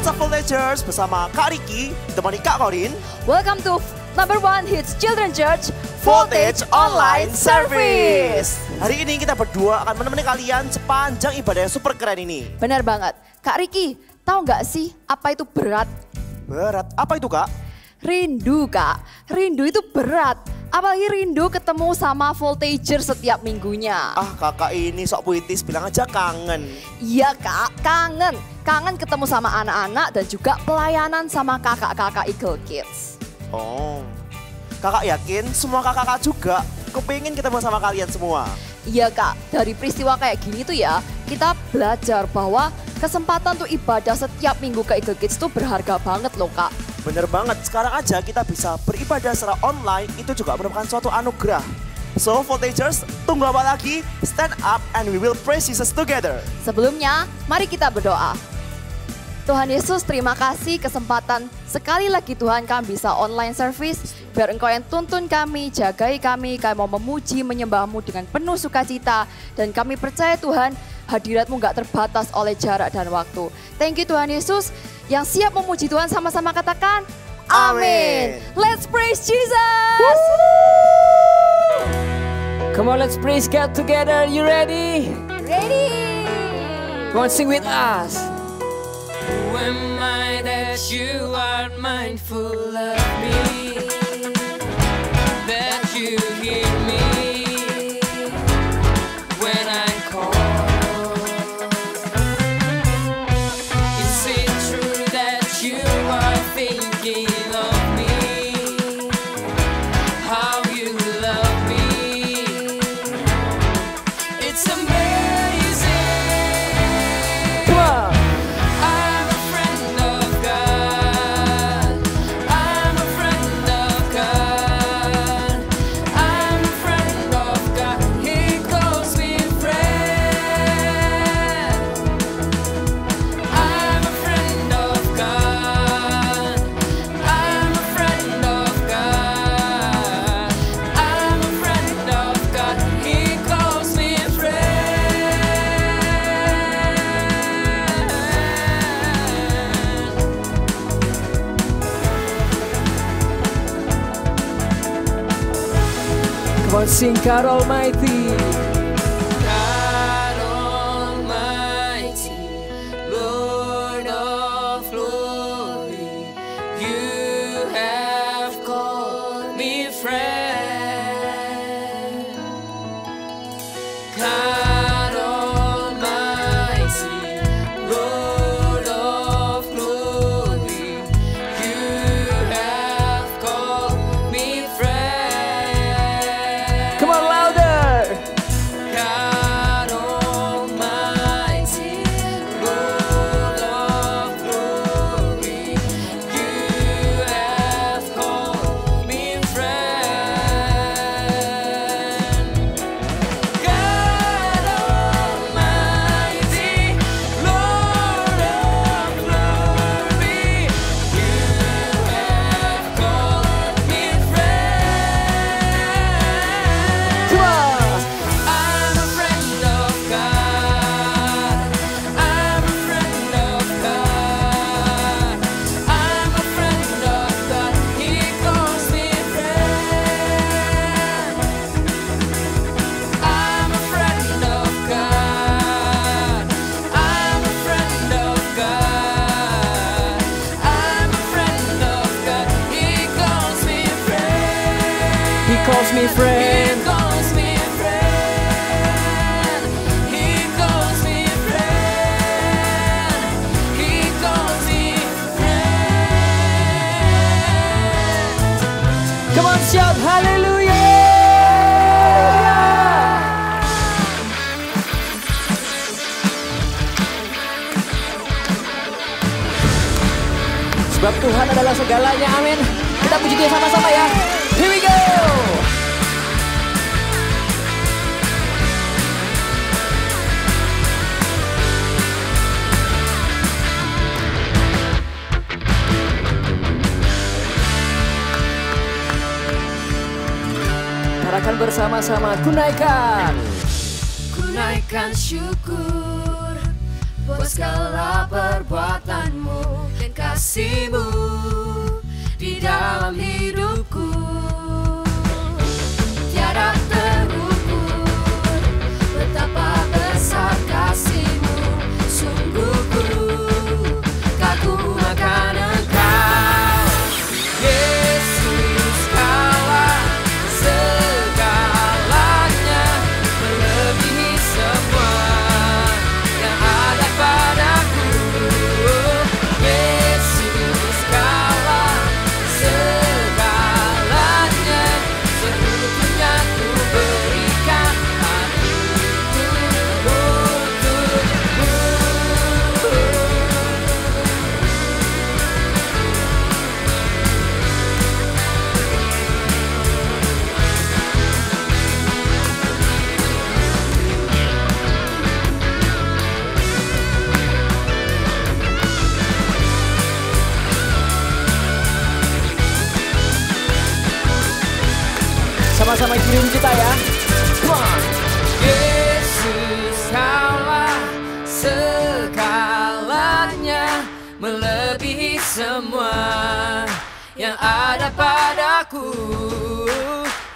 What's up Voltagers bersama Kak Ricky, temani Kak Korin. Welcome to #1 Hits Children Church Voltage Online Service. Hari ini kita berdua akan menemani kalian sepanjang ibadah yang super keren ini. Benar banget. Kak Ricky, tahu nggak sih apa itu berat? Berat? Apa itu Kak? Rindu Kak, rindu itu berat. Apalagi rindu ketemu sama Voltagers setiap minggunya. Ah kakak ini sok puitis, bilang aja kangen. Iya Kak, kangen. Kangen ketemu sama anak-anak dan juga pelayanan sama kakak-kakak Eagle Kids. Oh, kakak yakin semua kakak-kakak juga kepingin ketemu sama kalian semua? Iya Kak, dari peristiwa kayak gini tuh ya, kita belajar bahwa kesempatan untuk ibadah setiap minggu ke Eagle Kids tuh berharga banget loh Kak. Bener banget, sekarang aja kita bisa beribadah secara online, itu juga merupakan suatu anugerah. So Voltagers, tunggu apa lagi? Stand up and we will praise Jesus together. Sebelumnya, mari kita berdoa. Tuhan Yesus, terima kasih kesempatan sekali lagi Tuhan kami bisa online service. Biar Engkau yang tuntun kami, jagai kami mau memuji, menyembah-Mu dengan penuh sukacita. Dan kami percaya Tuhan, hadirat-Mu gak terbatas oleh jarak dan waktu. Thank you Tuhan Yesus, yang siap memuji Tuhan sama-sama katakan, Amin. Let's praise Jesus! Come on, let's praise God together. You ready? Ready! Come on, sing with us. Who am I that you are mindful of me? That you hear me when I call. Is it true that you are thinking of me? How you love me? It's amazing. Come on. I'm a friend of God. I'm a friend of God. I'm a friend of God. He calls me friend. I'm a friend of God. I'm a friend of God. I'm a friend of God. He calls me friend. Come on, sing God Almighty. God Almighty, Lord of glory, you have called me friend. God Almighty, Lord of glory, you have called me friend. Come on, louder. God Almighty, Lord of glory, you have called me friend. God Almighty, Lord of glory, you have called me friend. Come on. I'm a friend of God. I'm a friend of God. I'm a friend of God. He calls me friend. I'm a friend of God. I'm a friend of God. I'm a friend of God. He calls me friend. He calls me friend. He calls me friend. He calls me friend. He calls me friend. Come on, shout hallelujah. Sebab Tuhan adalah segalanya, amin. Kita puji Dia sama-sama ya. Here we go. Akan bersama-sama kunaikan Ku naikkan syukur buat bahwa segala perbuatanmu dan kasih-Mu di dalam hidupku tiada terukur. Betapa besar kasih-Mu, sungguh ku kagum akan Engkau. Yesus, Kaulah segalanya, melebihi semua yang ada padaku. Yesus, Kaulah segalanya, seutuhnya ku berikan hatiku untukmu. Sama-sama kirim kita ya. Come on. Yesus, Kaulah segalanya, melebihi semua yang ada padaku.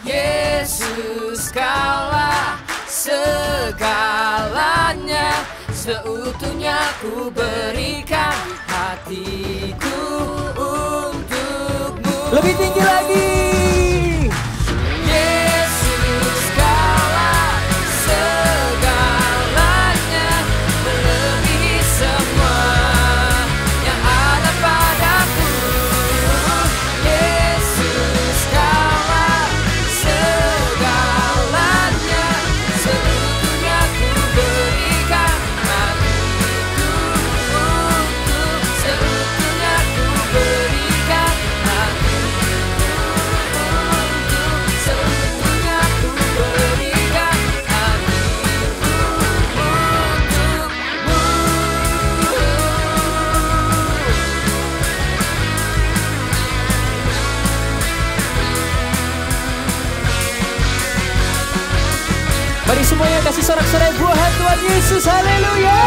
Yesus, Kaulah segalanya, seutuhnya ku berikan hatiku untukmu. Lebih tinggi lagi. Yesus, Kaulah segalanya, melebihi semua yang ada padaku. Yesus, Kaulah segalanya, seutuhnya ku berikan hatiku untuk, seutuhnya ku berikan hatiku untuk, seutuhnya ku berikan hatiku untukmu. Mari semuanya kasih sorak-sorai buat Tuhan Yesus. Haleluya.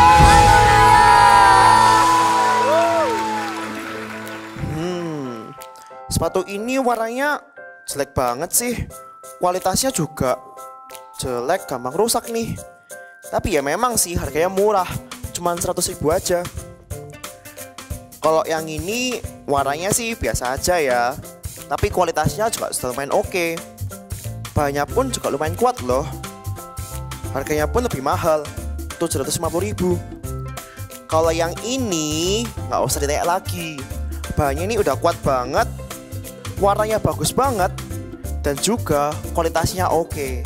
Sepatu ini warnanya jelek banget sih. Kualitasnya juga jelek, gampang rusak nih. Tapi ya memang sih harganya murah, cuman 100.000 aja. Kalau yang ini warnanya sih biasa aja ya, tapi kualitasnya juga sudah lumayan oke. Bahannya pun juga lumayan kuat loh. Harganya pun lebih mahal, 750.000. Kalau yang ini nggak usah ditanya lagi. Bahannya ini udah kuat banget, warnanya bagus banget, dan juga kualitasnya oke.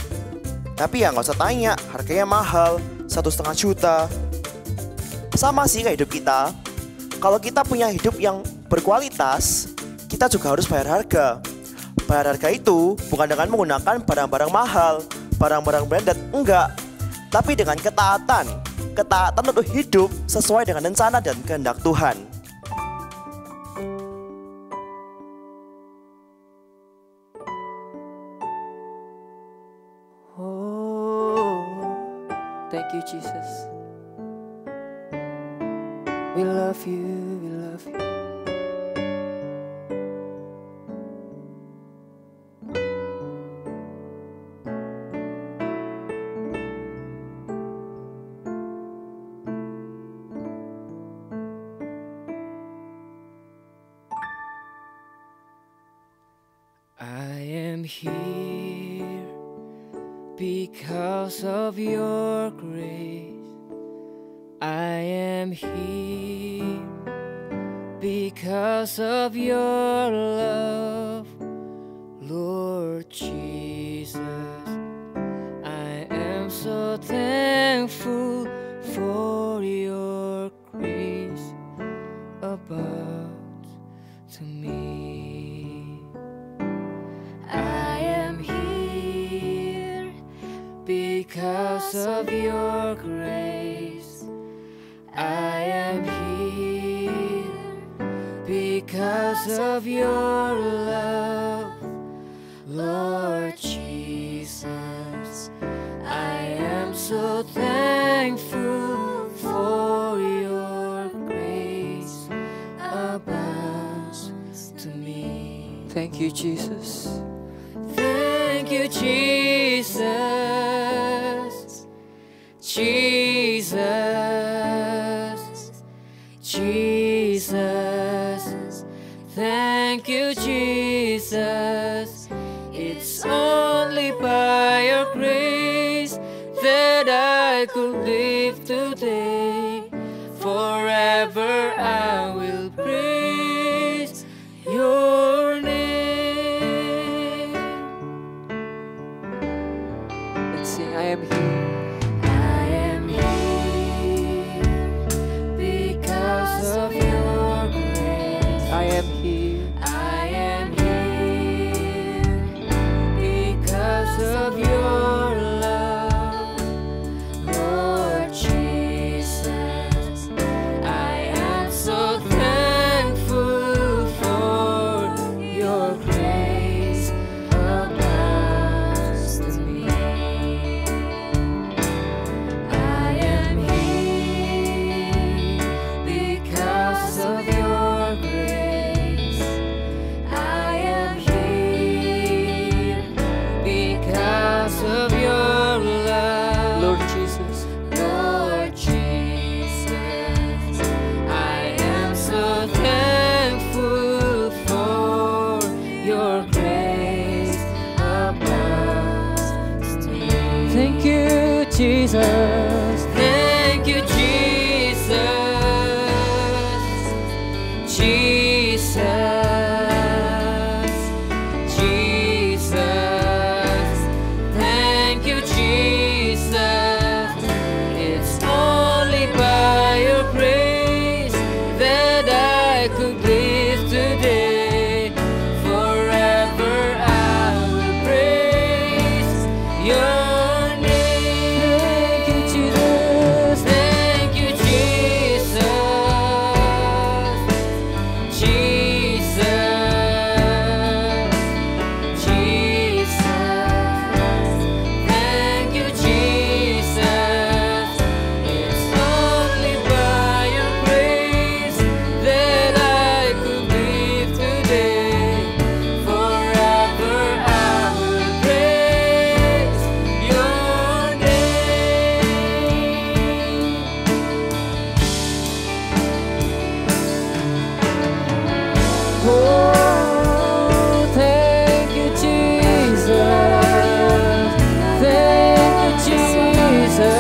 Tapi ya nggak usah tanya, harganya mahal, 1,5 juta. Sama sih kayak hidup kita. Kalau kita punya hidup yang berkualitas, kita juga harus bayar harga. Bayar harga itu bukan dengan menggunakan barang-barang mahal, barang-barang branded, enggak. Tapi dengan ketaatan untuk hidup sesuai dengan rencana dan kehendak Tuhan. Oh, thank you, Jesus. We love you, we love you. I am here because of your grace. I am here because of your love, Lord Jesus. I am so thankful for your grace about to me. I am here because of your grace. I am here because of your love, Lord Jesus. I am so thankful for your you, Jesus. Thank you, Jesus. Jesus. Jesus. Thank you, Jesus. It's only by your grace that I could live today. Forever I will praise your name. Let's sing, I am here. I am here because of your grace. I am here. I am here because of your love, Lord Jesus. I am so thankful for your grace abounds to me. I am here because of your grace. I am here because of your love, Lord Jesus. Lord Jesus. I am so thankful for your grace abounds to me. Thank you, Jesus. Thank you, Jesus. Jesus. Jesus. Thank you, Jesus. It's only by your grace that I could live today. Forever I will praise your name. Thank you, Jesus. Thank you, Jesus. Jesus. Jesus. Thank you, Jesus. It's only by your grace that I could live today. Forever I will praise your name. Oh, thank you, Jesus. Thank you, Jesus.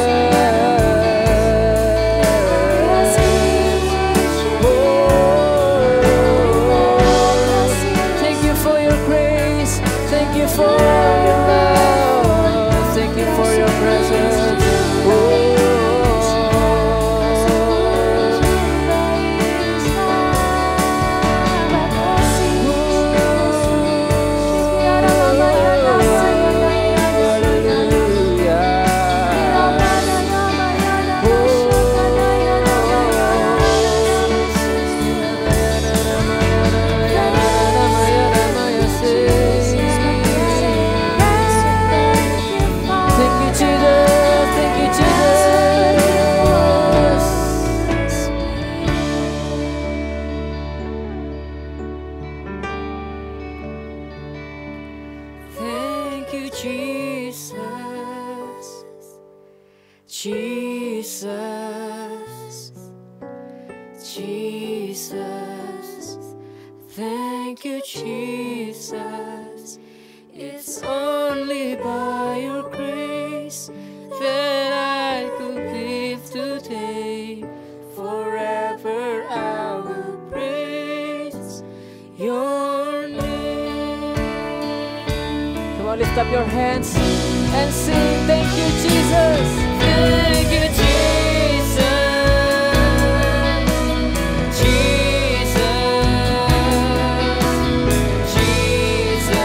Oh, thank you for your grace. Thank you for your love. Thank you for your presence. Thank you, Jesus. Thank you, Jesus. Thank you, Jesus. Jesus. Jesus. Thank you, Jesus. It's only by your grace that I could live today. Forever I will praise your name. Come on, lift up your hands and sing. Thank you, Jesus. Thank you, Jesus. Jesus. Jesus.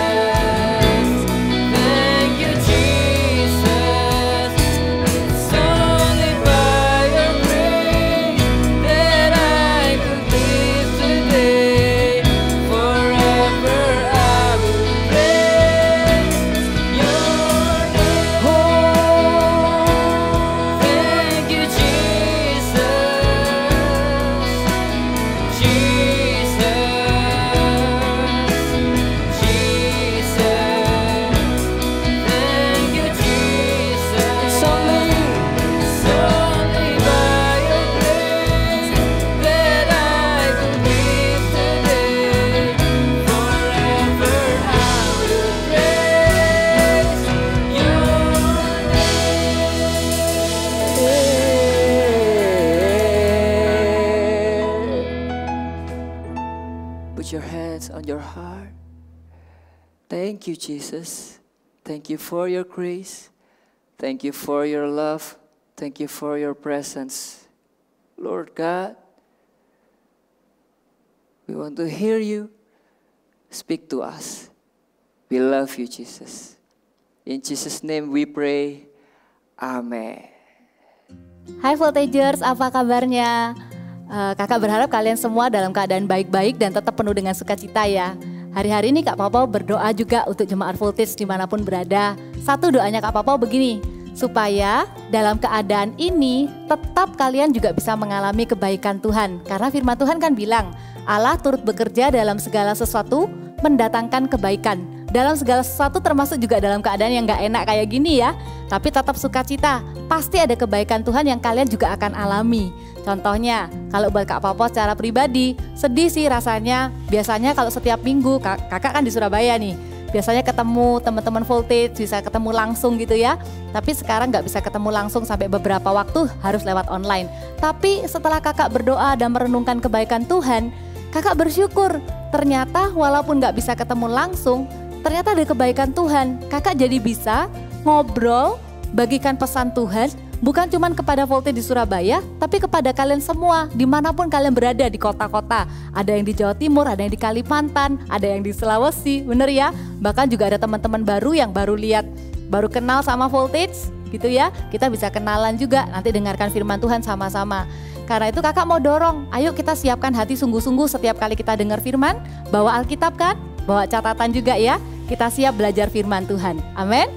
Thank you, Jesus. It's only by your grace that I could live today. Forever I will praise your name. Oh, Thank Thank you, Jesus. Thank you for your grace. Thank you for your love. Thank you for your presence. Lord God, we want to hear you. Speak to us. We love you, Jesus. In Jesus' name we pray. Amen. Hai Voltagers, apa kabarnya? Kakak berharap kalian semua dalam keadaan baik-baik dan tetap penuh dengan sukacita ya. Hari-hari ini Kak Popo berdoa juga untuk jemaat Voltage dimanapun berada. Satu doanya Kak Popo begini, supaya dalam keadaan ini tetap kalian juga bisa mengalami kebaikan Tuhan. Karena firman Tuhan kan bilang, Allah turut bekerja dalam segala sesuatu mendatangkan kebaikan. Dalam segala sesuatu termasuk juga dalam keadaan yang gak enak kayak gini ya. Tapi tetap sukacita, pasti ada kebaikan Tuhan yang kalian juga akan alami. Contohnya, kalau buat Kak Popo secara pribadi, sedih sih rasanya. Biasanya kalau setiap minggu, kakak kan di Surabaya nih, biasanya ketemu teman-teman Voltage, bisa ketemu langsung gitu ya. Tapi sekarang gak bisa ketemu langsung sampai beberapa waktu harus lewat online. Tapi setelah kakak berdoa dan merenungkan kebaikan Tuhan, kakak bersyukur ternyata walaupun gak bisa ketemu langsung, ternyata ada kebaikan Tuhan. Kakak jadi bisa ngobrol, bagikan pesan Tuhan, bukan cuma kepada Voltage di Surabaya, tapi kepada kalian semua, dimanapun kalian berada di kota-kota. Ada yang di Jawa Timur, ada yang di Kalimantan, ada yang di Sulawesi, bener ya? Bahkan juga ada teman-teman baru yang baru kenal sama Voltage, gitu ya. Kita bisa kenalan juga, nanti dengarkan firman Tuhan sama-sama. Karena itu kakak mau dorong, ayo kita siapkan hati sungguh-sungguh setiap kali kita dengar firman, bawa Alkitab kan, bawa catatan juga ya. Kita siap belajar firman Tuhan, amin.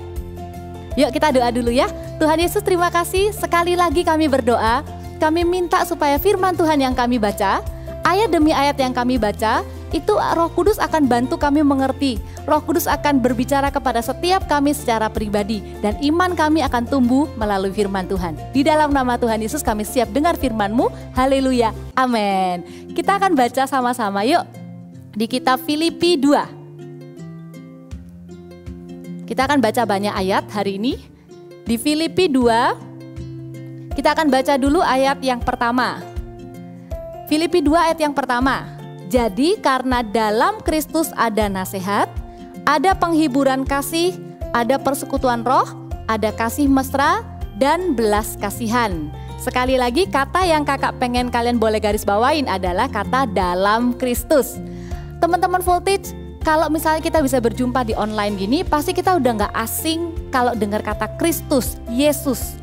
Yuk kita doa dulu ya. Tuhan Yesus, terima kasih sekali lagi kami berdoa. Kami minta supaya firman Tuhan yang kami baca, ayat demi ayat yang kami baca, itu Roh Kudus akan bantu kami mengerti. Roh Kudus akan berbicara kepada setiap kami secara pribadi, dan iman kami akan tumbuh melalui firman Tuhan. Di dalam nama Tuhan Yesus kami siap dengar firman-Mu. Haleluya, amin. Kita akan baca sama-sama yuk di kitab Filipi 2. Kita akan baca banyak ayat hari ini. Di Filipi 2, kita akan baca dulu ayat yang pertama. Filipi 2 ayat yang pertama. Jadi karena dalam Kristus ada nasihat, ada penghiburan kasih, ada persekutuan roh, ada kasih mesra, dan belas kasihan. Sekali lagi kata yang kakak pengen kalian boleh garis bawain adalah kata dalam Kristus. Teman-teman Voltage, kalau misalnya kita bisa berjumpa di online gini, pasti kita udah gak asing kalau dengar kata Kristus, Yesus.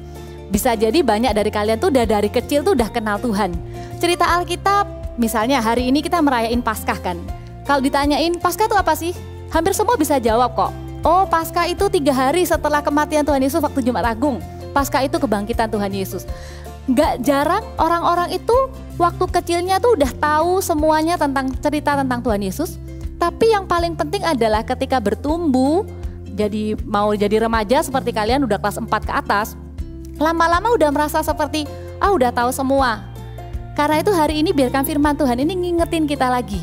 Bisa jadi banyak dari kalian tuh udah dari kecil tuh udah kenal Tuhan. Cerita Alkitab, misalnya hari ini kita merayain Paskah kan. Kalau ditanyain Paskah itu apa sih? Hampir semua bisa jawab kok. Oh, Paskah itu 3 hari setelah kematian Tuhan Yesus waktu Jumat Agung. Paskah itu kebangkitan Tuhan Yesus. Gak jarang orang-orang itu waktu kecilnya tuh udah tahu semuanya tentang cerita tentang Tuhan Yesus. Tapi yang paling penting adalah ketika bertumbuh, mau jadi remaja seperti kalian udah kelas 4 ke atas, lama-lama udah merasa seperti, udah tahu semua. Karena itu hari ini biarkan firman Tuhan ini ngingetin kita lagi.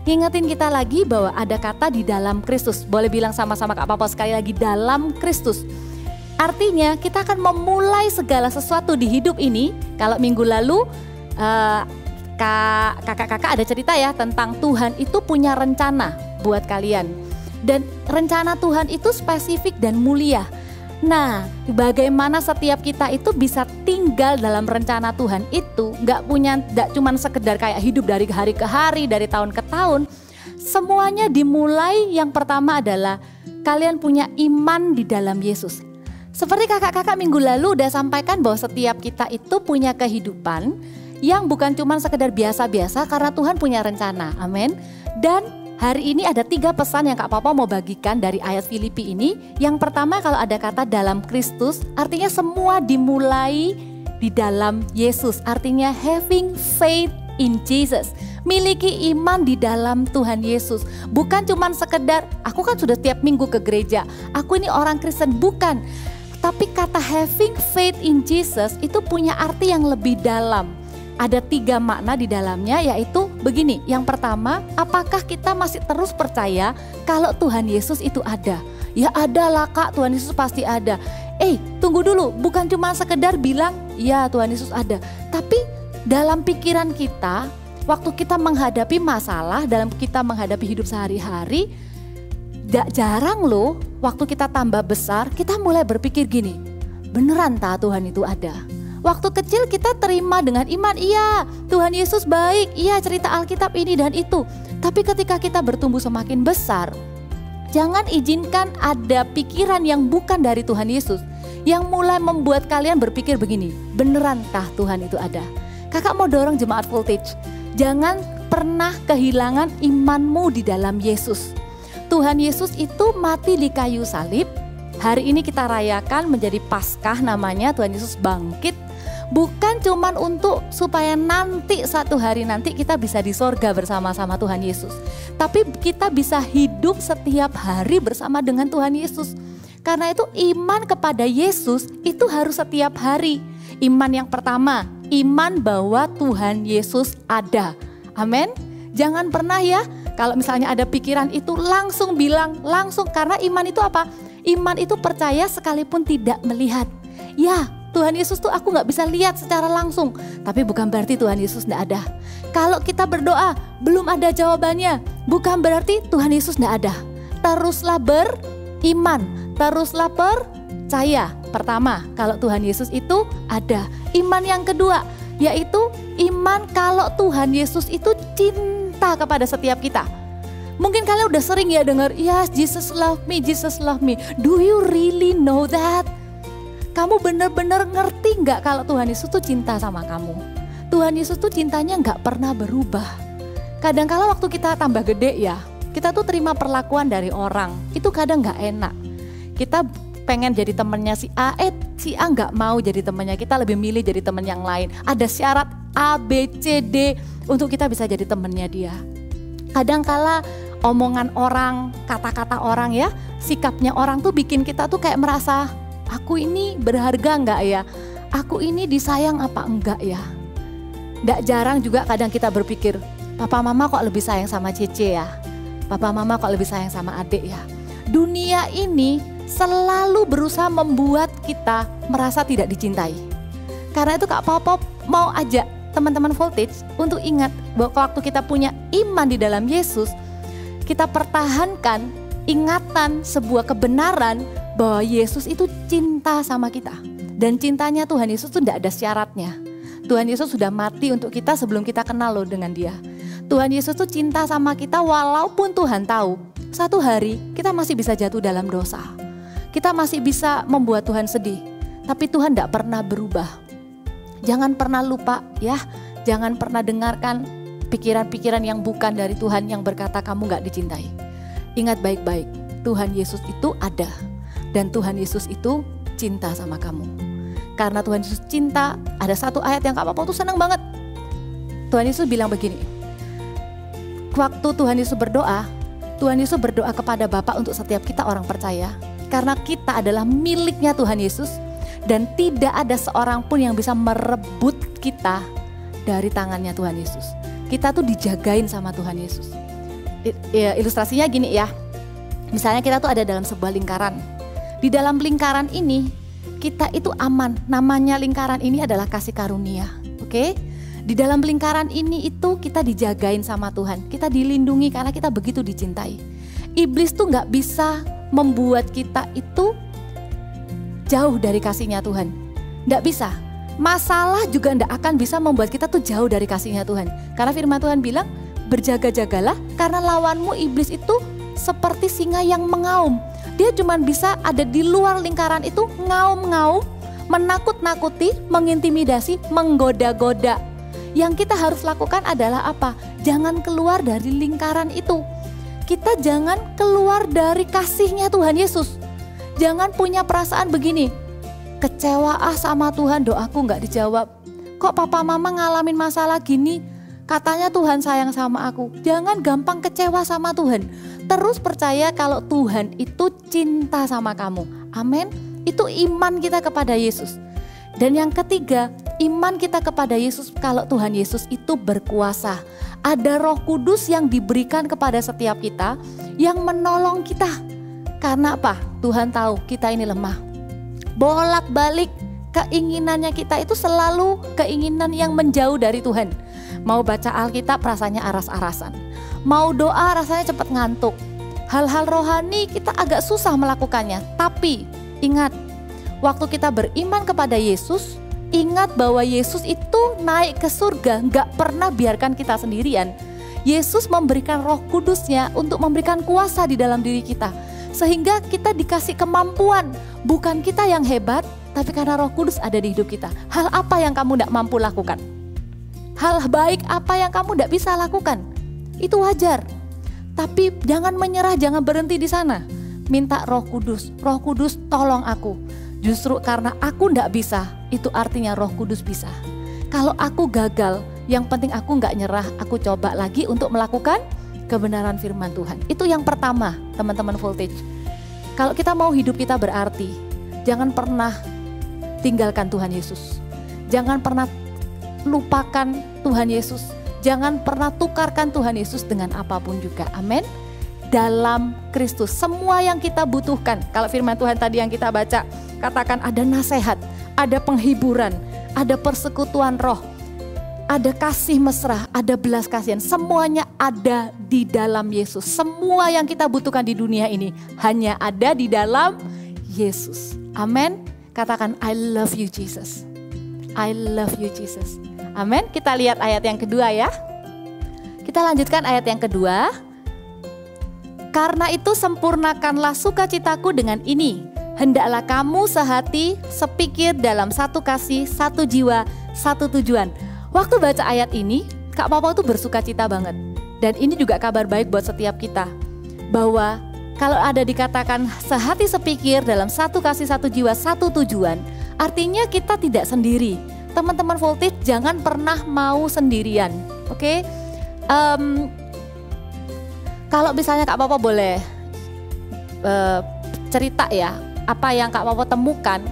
Ngingetin kita lagi bahwa ada kata di dalam Kristus. Boleh bilang sama-sama Kak Papa sekali lagi, dalam Kristus. Artinya kita akan memulai segala sesuatu di hidup ini. Kalau minggu lalu kakak-kakak ada cerita ya tentang Tuhan itu punya rencana buat kalian. Dan rencana Tuhan itu spesifik dan mulia. Nah, bagaimana setiap kita itu bisa tinggal dalam rencana Tuhan itu, gak cuman sekedar kayak hidup dari hari ke hari, dari tahun ke tahun. Semuanya dimulai yang pertama adalah kalian punya iman di dalam Yesus. Seperti kakak-kakak minggu lalu udah sampaikan bahwa setiap kita itu punya kehidupan yang bukan cuma sekedar biasa-biasa karena Tuhan punya rencana, amin. Dan hari ini ada 3 pesan yang Kak Papa mau bagikan dari ayat Filipi ini. Yang pertama, kalau ada kata dalam Kristus, artinya semua dimulai di dalam Yesus. Artinya having faith in Jesus, miliki iman di dalam Tuhan Yesus. Bukan cuma sekedar, aku kan sudah tiap minggu ke gereja, aku ini orang Kristen, bukan. Tapi kata having faith in Jesus itu punya arti yang lebih dalam. Ada 3 makna di dalamnya, yaitu begini. Yang pertama, apakah kita masih terus percaya kalau Tuhan Yesus itu ada? Ya ada lah Kak, Tuhan Yesus pasti ada. Tunggu dulu, bukan cuma sekedar bilang ya Tuhan Yesus ada. Tapi dalam pikiran kita, waktu kita menghadapi masalah, dalam kita menghadapi hidup sehari-hari, Gak jarang loh, waktu kita tambah besar, kita mulai berpikir gini, beneran tak Tuhan itu ada? Waktu kecil kita terima dengan iman, iya Tuhan Yesus baik, iya cerita Alkitab ini dan itu. Tapi ketika kita bertumbuh semakin besar, jangan izinkan ada pikiran yang bukan dari Tuhan Yesus, yang mulai membuat kalian berpikir begini, benerankah Tuhan itu ada? Kakak mau dorong jemaat Voltage, jangan pernah kehilangan imanmu di dalam Yesus. Tuhan Yesus itu mati di kayu salib. Hari ini kita rayakan menjadi Paskah, namanya Tuhan Yesus bangkit. Bukan cuman untuk supaya nanti suatu hari nanti kita bisa di sorga bersama-sama Tuhan Yesus. Tapi kita bisa hidup setiap hari bersama dengan Tuhan Yesus. Karena itu iman kepada Yesus itu harus setiap hari. Iman yang pertama, iman bahwa Tuhan Yesus ada. Amin. Jangan pernah ya, kalau misalnya ada pikiran itu langsung bilang, langsung. Karena iman itu apa? Iman itu percaya sekalipun tidak melihat. Ya, Tuhan Yesus tuh aku gak bisa lihat secara langsung. Tapi bukan berarti Tuhan Yesus gak ada. Kalau kita berdoa, belum ada jawabannya, bukan berarti Tuhan Yesus gak ada. Teruslah beriman, teruslah percaya. Pertama, kalau Tuhan Yesus itu ada. Iman yang kedua, yaitu iman kalau Tuhan Yesus itu cinta kepada setiap kita. Mungkin kalian udah sering ya dengar, yes Jesus love me, Jesus love me. Do you really know that? Kamu benar-benar ngerti gak kalau Tuhan Yesus tuh cinta sama kamu? Tuhan Yesus tuh cintanya gak pernah berubah. Kadang-kala waktu kita tambah gede ya, kita tuh terima perlakuan dari orang, itu kadang gak enak. Kita pengen jadi temennya si A, si A gak mau jadi temennya, kita lebih milih jadi temen yang lain. Ada syarat A, B, C, D untuk kita bisa jadi temennya dia. Kadang-kala omongan orang, kata-kata orang ya, sikapnya orang tuh bikin kita tuh kayak merasa, aku ini berharga enggak ya? Aku ini disayang apa enggak ya? Enggak jarang juga kadang kita berpikir, papa mama kok lebih sayang sama Cece ya? Papa mama kok lebih sayang sama adik ya? Dunia ini selalu berusaha membuat kita merasa tidak dicintai. Karena itu Kak Pop mau ajak teman-teman Voltage untuk ingat bahwa waktu kita punya iman di dalam Yesus, kita pertahankan ingatan sebuah kebenaran bahwa Yesus itu cinta sama kita. Dan cintanya Tuhan Yesus itu tidak ada syaratnya. Tuhan Yesus sudah mati untuk kita sebelum kita kenal loh dengan dia. Tuhan Yesus itu cinta sama kita walaupun Tuhan tahu satu hari kita masih bisa jatuh dalam dosa. Kita masih bisa membuat Tuhan sedih. Tapi Tuhan tidak pernah berubah. Jangan pernah lupa ya. Jangan pernah dengarkan pikiran-pikiran yang bukan dari Tuhan yang berkata kamu gak dicintai. Ingat baik-baik, Tuhan Yesus itu ada. Dan Tuhan Yesus itu cinta sama kamu. Karena Tuhan Yesus cinta, ada satu ayat yang Kak Papa tuh senang banget. Tuhan Yesus bilang begini. Waktu Tuhan Yesus berdoa kepada Bapa untuk setiap kita orang percaya. Karena kita adalah miliknya Tuhan Yesus. Dan tidak ada seorang pun yang bisa merebut kita dari tangannya Tuhan Yesus. Kita tuh dijagain sama Tuhan Yesus. Ilustrasinya gini ya. Misalnya kita tuh ada dalam sebuah lingkaran. Di dalam lingkaran ini kita itu aman. Namanya lingkaran ini adalah kasih karunia. Oke? Di dalam lingkaran ini itu kita dijagain sama Tuhan. Kita dilindungi karena kita begitu dicintai. Iblis tuh gak bisa membuat kita itu jauh dari kasihnya Tuhan. Gak bisa. Masalah juga gak akan bisa membuat kita tuh jauh dari kasihnya Tuhan. Karena firman Tuhan bilang, berjaga-jagalah karena lawanmu iblis itu seperti singa yang mengaum. Dia cuma bisa ada di luar lingkaran itu, ngaum-ngaum, menakut-nakuti, mengintimidasi, menggoda-goda. Yang kita harus lakukan adalah apa? Jangan keluar dari lingkaran itu. Kita jangan keluar dari kasihnya Tuhan Yesus. Jangan punya perasaan begini, kecewa sama Tuhan, doaku gak dijawab. Kok papa mama ngalamin masalah gini, katanya Tuhan sayang sama aku. Jangan gampang kecewa sama Tuhan. Terus percaya kalau Tuhan itu cinta sama kamu. Amin. Itu iman kita kepada Yesus. Dan yang ketiga, iman kita kepada Yesus kalau Tuhan Yesus itu berkuasa. Ada Roh Kudus yang diberikan kepada setiap kita yang menolong kita. Karena apa? Tuhan tahu kita ini lemah. Bolak-balik keinginannya kita itu selalu keinginan yang menjauh dari Tuhan. Mau baca Alkitab rasanya aras-arasan. Mau doa rasanya cepat ngantuk. Hal-hal rohani kita agak susah melakukannya. Tapi ingat, waktu kita beriman kepada Yesus, ingat bahwa Yesus itu naik ke surga, gak pernah biarkan kita sendirian. Yesus memberikan Roh Kudus-Nya untuk memberikan kuasa di dalam diri kita. Sehingga kita dikasih kemampuan, bukan kita yang hebat, tapi karena Roh Kudus ada di hidup kita. Hal apa yang kamu gak mampu lakukan? Hal baik apa yang kamu gak bisa lakukan? Itu wajar. Tapi jangan menyerah, jangan berhenti di sana. Minta Roh Kudus tolong aku. Justru karena aku gak bisa, itu artinya Roh Kudus bisa. Kalau aku gagal, yang penting aku gak nyerah, aku coba lagi untuk melakukan kebenaran firman Tuhan. Itu yang pertama, teman-teman Voltage. Kalau kita mau hidup kita berarti, jangan pernah tinggalkan Tuhan Yesus. Jangan pernah lupakan Tuhan Yesus. Jangan pernah tukarkan Tuhan Yesus dengan apapun juga. Amin. Dalam Kristus, semua yang kita butuhkan. Kalau firman Tuhan tadi yang kita baca, katakan ada nasihat, ada penghiburan, ada persekutuan roh, ada kasih mesra, ada belas kasihan. Semuanya ada di dalam Yesus. Semua yang kita butuhkan di dunia ini hanya ada di dalam Yesus. Amin. Katakan I love you Jesus. I love you Jesus. Amin. Kita lihat ayat yang kedua ya. Kita lanjutkan ayat yang kedua. Karena itu sempurnakanlah sukacitaku dengan ini. Hendaklah kamu sehati, sepikir dalam satu kasih, satu jiwa, satu tujuan. Waktu baca ayat ini, Kak Papa tuh bersukacita banget. Dan ini juga kabar baik buat setiap kita. Bahwa kalau ada dikatakan sehati sepikir dalam satu kasih, satu jiwa, satu tujuan, artinya kita tidak sendiri. Teman-teman Voltage jangan pernah mau sendirian. Oke? Kalau misalnya Kak Papa boleh cerita ya, apa yang Kak Papa temukan,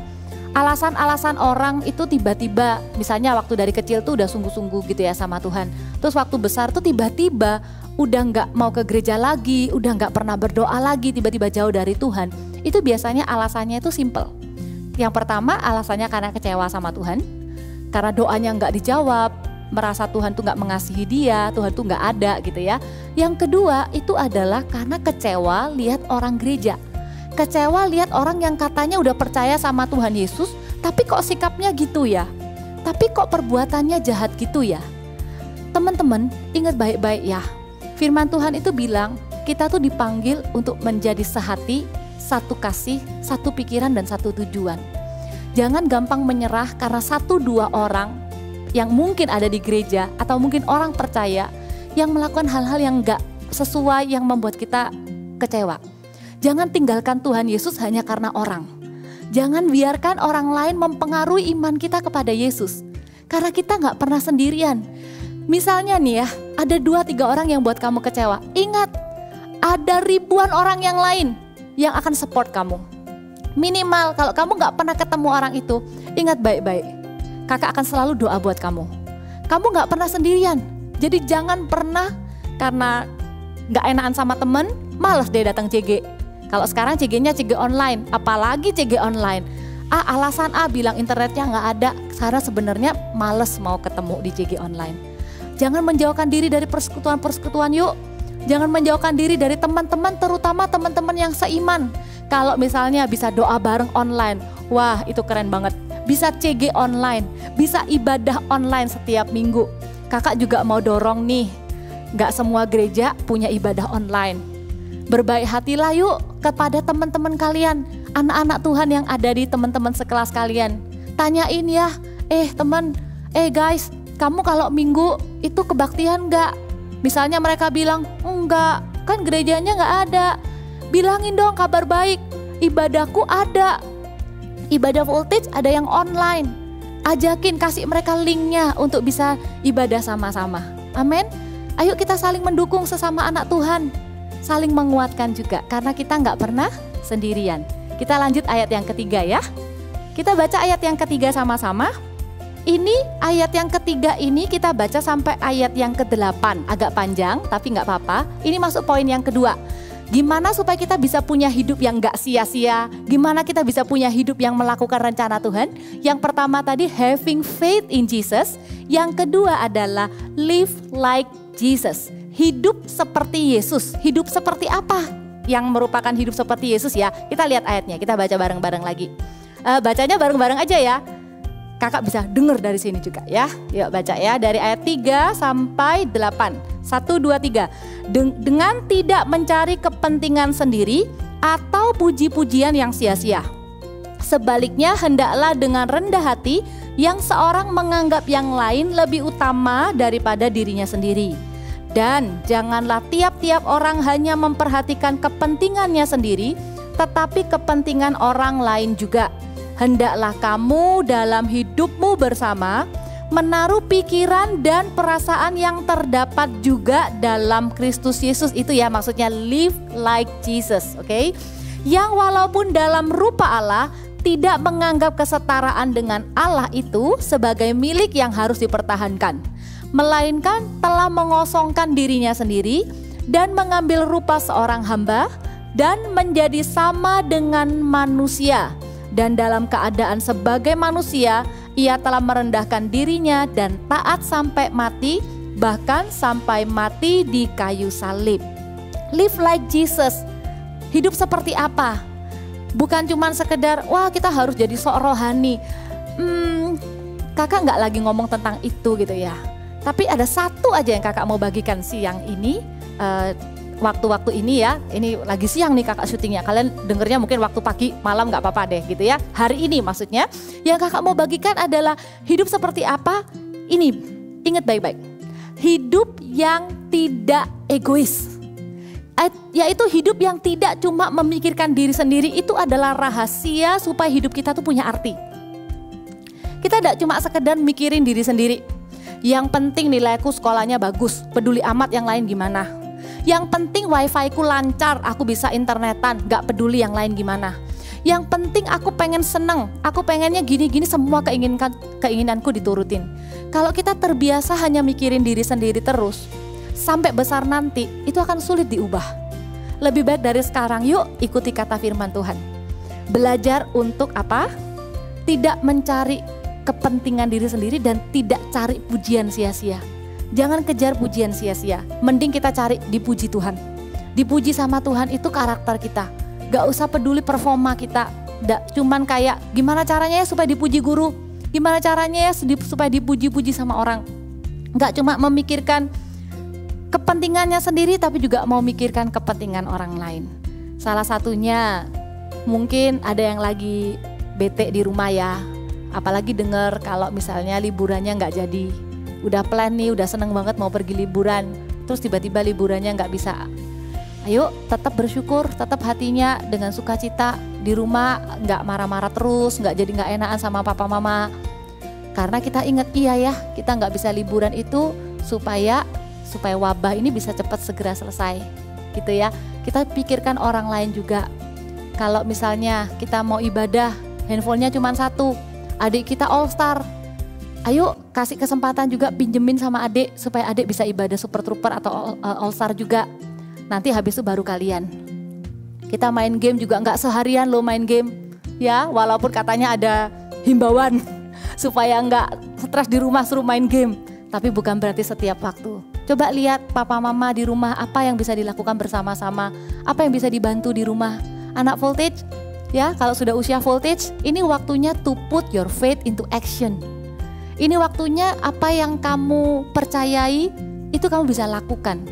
alasan-alasan orang itu tiba-tiba, misalnya waktu dari kecil tuh udah sungguh-sungguh gitu ya sama Tuhan. Terus waktu besar tuh tiba-tiba udah gak mau ke gereja lagi, udah gak pernah berdoa lagi, tiba-tiba jauh dari Tuhan. Itu biasanya alasannya itu simple. Yang pertama alasannya karena kecewa sama Tuhan, karena doanya gak dijawab, merasa Tuhan tuh gak mengasihi dia, Tuhan tuh gak ada gitu ya. Yang kedua itu adalah karena kecewa lihat orang gereja. Kecewa lihat orang yang katanya udah percaya sama Tuhan Yesus, tapi kok sikapnya gitu ya? Tapi kok perbuatannya jahat gitu ya? Teman-teman, ingat baik-baik ya. Firman Tuhan itu bilang, kita tuh dipanggil untuk menjadi sehati, satu kasih, satu pikiran dan satu tujuan. Jangan gampang menyerah karena satu dua orang yang mungkin ada di gereja atau mungkin orang percaya yang melakukan hal-hal yang gak sesuai, yang membuat kita kecewa. Jangan tinggalkan Tuhan Yesus hanya karena orang. Jangan biarkan orang lain mempengaruhi iman kita kepada Yesus. Karena kita gak pernah sendirian. Misalnya nih ya, ada 2-3 orang yang buat kamu kecewa. Ingat, ada ribuan orang yang lain yang akan support kamu. Minimal kalau kamu gak pernah ketemu orang itu, ingat baik-baik. Kakak akan selalu doa buat kamu. Kamu gak pernah sendirian. Jadi jangan pernah karena gak enakan sama temen, males deh datang CG. Kalau sekarang CG-nya CG online, apalagi CG online. Alasan A bilang internetnya gak ada, karena sebenarnya males mau ketemu di CG online. Jangan menjauhkan diri dari persekutuan-persekutuan yuk. Jangan menjauhkan diri dari teman-teman, terutama teman-teman yang seiman. Kalau misalnya bisa doa bareng online, wah itu keren banget. Bisa CG online, bisa ibadah online setiap minggu. Kakak juga mau dorong nih, gak semua gereja punya ibadah online. Berbaik hatilah yuk kepada teman-teman kalian, anak-anak Tuhan yang ada di teman-teman sekelas kalian. Tanyain ya, teman, guys, kamu kalau minggu itu kebaktian gak? Misalnya mereka bilang, enggak, kan gerejanya gak ada. Bilangin dong kabar baik, ibadahku ada. Ibadah Voltage ada yang online. Ajakin, kasih mereka linknya untuk bisa ibadah sama-sama. Amin. Ayo kita saling mendukung sesama anak Tuhan. Saling menguatkan juga, karena kita gak pernah sendirian. Kita lanjut ayat yang ketiga ya. Kita baca ayat yang ketiga sama-sama. Ini ayat yang ketiga ini kita baca sampai ayat yang ke-8. Agak panjang tapi gak apa-apa. Ini masuk poin yang kedua. Gimana supaya kita bisa punya hidup yang gak sia-sia? Gimana kita bisa punya hidup yang melakukan rencana Tuhan? Yang pertama tadi having faith in Jesus. Yang kedua adalah live like Jesus. Hidup seperti Yesus. Hidup seperti apa? yang merupakan hidup seperti Yesus ya. Kita lihat ayatnya, kita baca bareng-bareng lagi. Bacanya bareng-bareng aja ya. Kakak bisa dengar dari sini juga ya. Yuk baca ya dari ayat 3 sampai 8. 1, 2, 3. Dengan tidak mencari kepentingan sendiri atau puji-pujian yang sia-sia. Sebaliknya hendaklah dengan rendah hati yang seorang menganggap yang lain lebih utama daripada dirinya sendiri. Dan janganlah tiap-tiap orang hanya memperhatikan kepentingannya sendiri, tetapi kepentingan orang lain juga. Hendaklah kamu dalam hidupmu bersama menaruh pikiran dan perasaan yang terdapat juga dalam Kristus Yesus. Itu ya maksudnya live like Jesus, oke? Yang walaupun dalam rupa Allah tidak menganggap kesetaraan dengan Allah itu sebagai milik yang harus dipertahankan, melainkan telah mengosongkan dirinya sendiri dan mengambil rupa seorang hamba dan menjadi sama dengan manusia. Dan dalam keadaan sebagai manusia, ia telah merendahkan dirinya dan taat sampai mati, bahkan sampai mati di kayu salib. Live like Jesus. Hidup seperti apa? Bukan cuma sekedar, wah kita harus jadi sok rohani. Kakak nggak lagi ngomong tentang itu gitu ya. Tapi ada satu aja yang kakak mau bagikan siang ini, waktu-waktu ini ya. Ini lagi siang nih kakak syutingnya. Kalian dengernya mungkin waktu pagi, malam nggak apa-apa deh gitu ya. Hari ini maksudnya, yang kakak mau bagikan adalah hidup seperti apa? Ini, ingat baik-baik. Hidup yang tidak egois. Yaitu hidup yang tidak cuma memikirkan diri sendiri. Itu adalah rahasia supaya hidup kita tuh punya arti. Kita tidak cuma sekedar mikirin diri sendiri. Yang penting nilaiku sekolahnya bagus, peduli amat yang lain gimana. Yang penting wifi ku lancar, aku bisa internetan, gak peduli yang lain gimana. Yang penting aku pengen seneng, aku pengennya gini-gini, semua keinginanku diturutin. Kalau kita terbiasa hanya mikirin diri sendiri terus, sampai besar nanti itu akan sulit diubah. Lebih baik dari sekarang, yuk ikuti kata firman Tuhan. Belajar untuk apa? Tidak mencari kepentingan diri sendiri dan tidak cari pujian sia-sia. Jangan kejar pujian sia-sia. Mending kita cari dipuji Tuhan. Dipuji sama Tuhan itu karakter kita. Gak usah peduli performa kita. Cuman kayak gimana caranya ya supaya dipuji guru. Gimana caranya ya supaya dipuji-puji sama orang. Gak cuma memikirkan kepentingannya sendiri tapi juga mau mikirkan kepentingan orang lain. Salah satunya mungkin ada yang lagi bete di rumah ya. Apalagi dengar kalau misalnya liburannya nggak jadi. Udah plan nih, udah seneng banget mau pergi liburan. Terus tiba-tiba liburannya nggak bisa. Ayo tetap bersyukur, tetap hatinya dengan sukacita. Di rumah nggak marah-marah terus, nggak jadi nggak enakan sama papa mama. Karena kita ingat iya ya, kita nggak bisa liburan itu supaya wabah ini bisa cepat segera selesai gitu ya. Kita pikirkan orang lain juga. Kalau misalnya kita mau ibadah, handphonenya cuma satu, adik kita all star, ayo kasih kesempatan juga pinjemin sama adik supaya adik bisa ibadah super trooper atau all star juga. Nanti habis itu baru kalian. Kita main game juga nggak seharian lo main game ya, walaupun katanya ada himbauan supaya nggak stres di rumah suruh main game, tapi bukan berarti setiap waktu. Coba lihat papa mama di rumah, apa yang bisa dilakukan bersama-sama, apa yang bisa dibantu di rumah. Anak voltage, ya kalau sudah usia voltage, ini waktunya to put your faith into action. Ini waktunya apa yang kamu percayai, itu kamu bisa lakukan.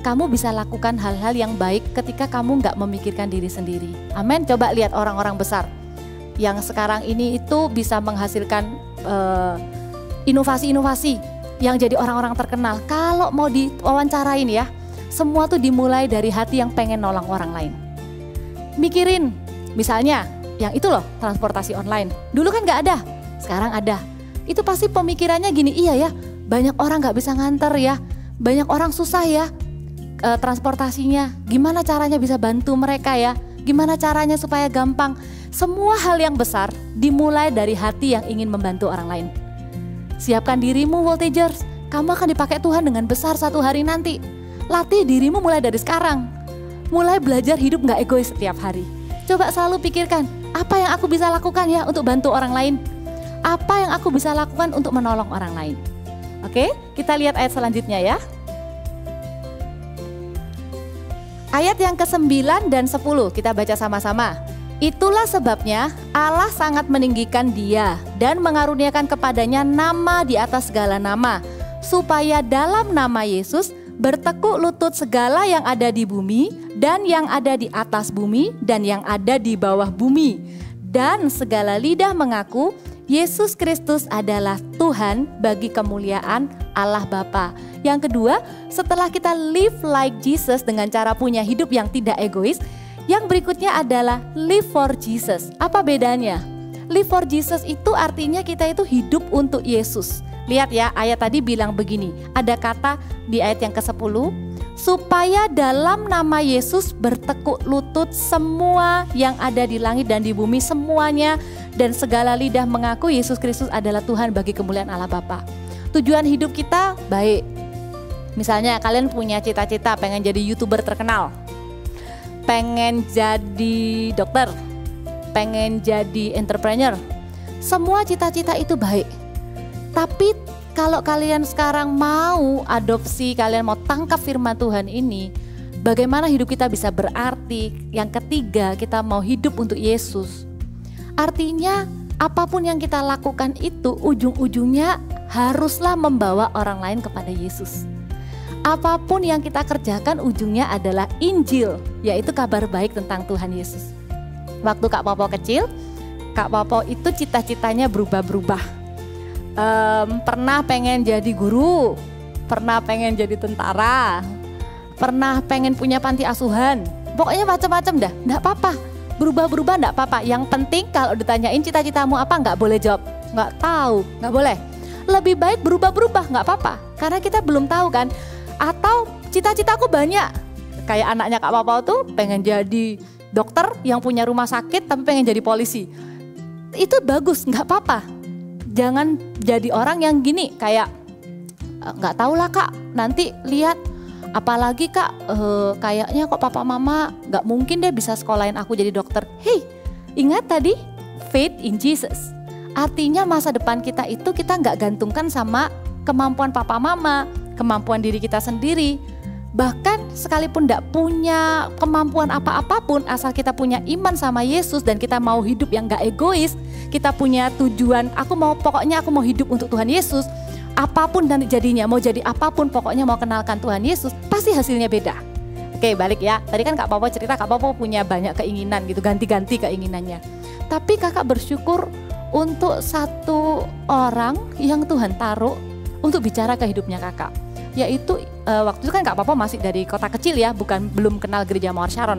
Kamu bisa lakukan hal-hal yang baik ketika kamu nggak memikirkan diri sendiri. Amin. Coba lihat orang-orang besar yang sekarang ini itu bisa menghasilkan inovasi-inovasi yang jadi orang-orang terkenal. Kalau mau diwawancarain ya, semua tuh dimulai dari hati yang pengen nolong orang lain. Mikirin, misalnya yang itu loh transportasi online. Dulu kan gak ada, sekarang ada. Itu pasti pemikirannya gini, iya ya banyak orang gak bisa nganter ya, banyak orang susah ya transportasinya. Gimana caranya bisa bantu mereka ya, gimana caranya supaya gampang. Semua hal yang besar dimulai dari hati yang ingin membantu orang lain. Siapkan dirimu voltagers, kamu akan dipakai Tuhan dengan besar satu hari nanti. Latih dirimu mulai dari sekarang. Mulai belajar hidup gak egois setiap hari. Coba selalu pikirkan, apa yang aku bisa lakukan ya untuk bantu orang lain? Apa yang aku bisa lakukan untuk menolong orang lain? Oke, kita lihat ayat selanjutnya ya. Ayat yang ke-9 dan 10 kita baca sama-sama. Itulah sebabnya Allah sangat meninggikan dia dan mengaruniakan kepadanya nama di atas segala nama, supaya dalam nama Yesus bertekuk lutut segala yang ada di bumi dan yang ada di atas bumi dan yang ada di bawah bumi, dan segala lidah mengaku Yesus Kristus adalah Tuhan bagi kemuliaan Allah Bapa. Yang kedua, setelah kita live like Jesus dengan cara punya hidup yang tidak egois, yang berikutnya adalah live for Jesus. Apa bedanya? Live for Jesus itu artinya kita itu hidup untuk Yesus. Lihat ya, ayat tadi bilang begini, ada kata di ayat yang ke-10, supaya dalam nama Yesus bertekuk lutut semua yang ada di langit dan di bumi semuanya, dan segala lidah mengaku Yesus Kristus adalah Tuhan bagi kemuliaan Allah Bapa. Tujuan hidup kita baik. Misalnya kalian punya cita-cita pengen jadi YouTuber terkenal, pengen jadi dokter, pengen jadi entrepreneur. Semua cita-cita itu baik. Tapi kalau kalian sekarang mau adopsi, kalian mau tangkap firman Tuhan ini, bagaimana hidup kita bisa berarti? Yang ketiga, kita mau hidup untuk Yesus. Artinya apapun yang kita lakukan itu ujung-ujungnya haruslah membawa orang lain kepada Yesus. Apapun yang kita kerjakan ujungnya adalah Injil, yaitu kabar baik tentang Tuhan Yesus. Waktu Kak Popo kecil, Kak Popo itu cita-citanya berubah-berubah. Pernah pengen jadi guru, pernah pengen jadi tentara, pernah pengen punya panti asuhan. Pokoknya macam-macam dah, enggak apa-apa. Berubah-berubah enggak apa-apa. Yang penting kalau ditanyain cita-citamu apa, enggak boleh jawab enggak tahu, enggak boleh. Lebih baik berubah-berubah, enggak apa-apa. Karena kita belum tahu kan. Atau cita-citaku banyak. Kayak anaknya Kak Popo tuh pengen jadi dokter yang punya rumah sakit tapi pengen jadi polisi. Itu bagus, enggak apa-apa. Jangan jadi orang yang gini kayak nggak tahu lah Kak, nanti lihat apalagi Kak, kayaknya kok papa mama nggak mungkin deh bisa sekolahin aku jadi dokter. Hei, ingat tadi faith in Jesus. Artinya masa depan kita itu kita nggak gantungkan sama kemampuan papa mama, kemampuan diri kita sendiri. Bahkan sekalipun tidak punya kemampuan apa-apapun, asal kita punya iman sama Yesus dan kita mau hidup yang gak egois, kita punya tujuan, pokoknya aku mau hidup untuk Tuhan Yesus, apapun nanti jadinya, mau jadi apapun, pokoknya mau kenalkan Tuhan Yesus, pasti hasilnya beda. Oke, balik ya, tadi kan Kak Popo cerita, Kak Popo punya banyak keinginan gitu, ganti-ganti keinginannya. Tapi kakak bersyukur untuk satu orang yang Tuhan taruh untuk bicara ke hidupnya kakak. Yaitu waktu itu kan Kak Popo masih dari kota kecil ya, belum kenal gereja Mawar Sharon.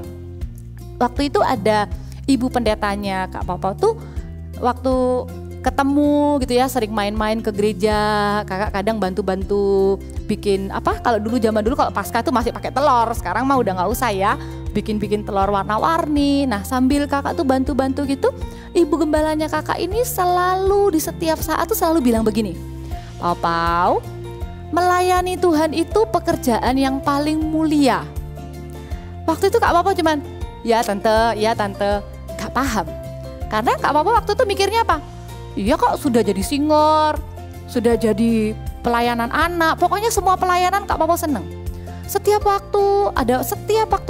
Waktu itu ada ibu pendetanya Kak Popo tuh waktu ketemu gitu ya, sering main-main ke gereja, kakak kadang bantu-bantu bikin kalau zaman dulu kalau Paskah tuh masih pakai telur, sekarang mah udah nggak usah ya, bikin telur warna-warni. Nah sambil kakak tuh bantu-bantu gitu, ibu gembalanya kakak ini selalu di setiap saat tuh selalu bilang begini, Pau, melayani Tuhan itu pekerjaan yang paling mulia. Waktu itu Kak Popo cuman, ya tante, gak paham. Karena Kak Popo waktu itu mikirnya apa? Iya kok sudah jadi singer, sudah jadi pelayanan anak, pokoknya semua pelayanan Kak Popo seneng. Setiap waktu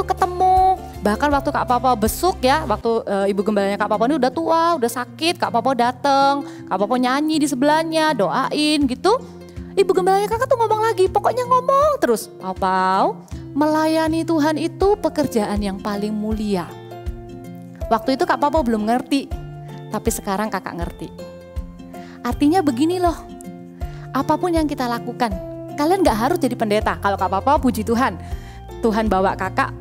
ketemu, bahkan waktu Kak Popo besuk ya, waktu ibu gembalanya Kak Popo ini udah tua, udah sakit, Kak Popo dateng, Kak Popo nyanyi di sebelahnya, doain gitu. Ibu gembalanya kakak tuh ngomong lagi, pokoknya ngomong terus, Pau, melayani Tuhan itu pekerjaan yang paling mulia. Waktu itu Kak Popo belum ngerti, tapi sekarang kakak ngerti. Artinya begini loh, apapun yang kita lakukan, kalian gak harus jadi pendeta. Kalau Kak Popo puji Tuhan, Tuhan bawa kakak